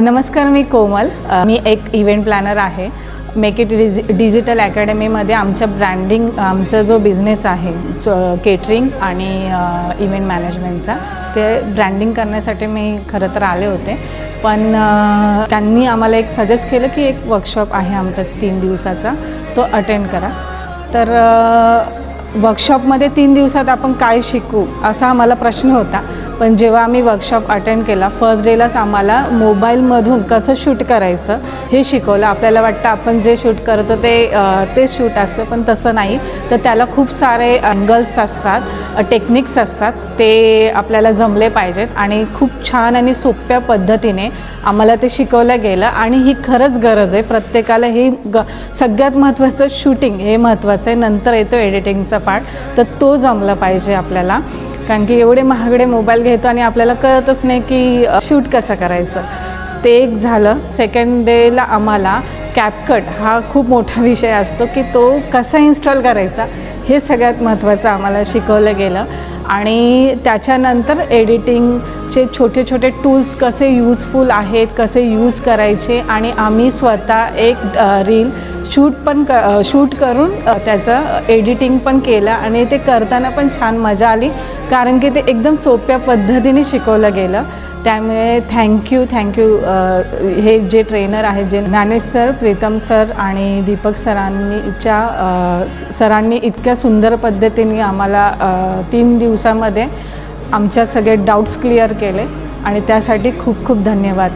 नमस्कार, मी कोमल. मी एक event planar आहे. मेक इट डिजिटल अकॅडमीमध्ये आमच्या ब्रँडिंग आमचा जो बिझनेस आहे केटरिंग आणि इव्हेंट मॅनेजमेंटचा, ते ब्रँडिंग करण्यासाठी मी खरं तर आले होते. पण त्यांनी आम्हाला एक सजेस्ट केलं की एक वर्कशॉप आहे आमचा 3 दिवसाचा, तो अटेंड करा. तर वर्कशॉपमध्ये 3 दिवसात आपण काय शिकू असा आम्हाला प्रश्न होता. पण जेव्हा आम्ही वर्कशॉप अटेंड केला, फर्स्ट डेलाच आम्हाला मोबाईलमधून कसं शूट करायचं हे शिकवलं. आपल्याला वाटतं आपण जे शूट करतो ते शूट असतं, पण तसं नाही. तर त्याला खूप सारे अँगल्स असतात, टेक्निक्स असतात, ते आपल्याला जमले पाहिजेत. आणि खूप छान आणि सोप्या पद्धतीने आम्हाला ते शिकवलं गेलं. आणि ही खरंच गरज आहे प्रत्येकाला. ही सगळ्यात महत्त्वाचं शूटिंग हे महत्त्वाचं आहे. नंतर येतो एडिटिंगचा पार्ट, तर तो जमला पाहिजे आपल्याला. कारण की एवढे महागडे मोबाईल घेतो आणि आपल्याला कळतच नाही की शूट कसं करायचं. ते एक झालं. सेकंड डेला आम्हाला कॅपकट हा खूप मोठा विषय असतो की तो कसा इन्स्टॉल करायचा हे सगळ्यात महत्त्वाचं आम्हाला शिकवलं गेलं. आणि त्याच्यानंतर एडिटिंगचे छोटे छोटे टूल्स कसे यूजफुल आहेत, कसे यूज करायचे. आणि आम्ही स्वतः एक रील शूट करून त्याचं एडिटिंग पण केलं. आणि ते करताना पण छान मजा आली, कारण की ते एकदम सोप्या पद्धतीने शिकवलं गेलं. त्यामुळे थँक्यू. हे जे ट्रेनर आहेत, जे ज्ञानेश सर, प्रीतम सर आणि दीपक सरांनी इतक्या सुंदर पद्धतीने आम्हाला 3 दिवसामध्ये आमच्या सगळे डाऊट्स क्लिअर केले. आणि त्यासाठी खूप खूप धन्यवाद.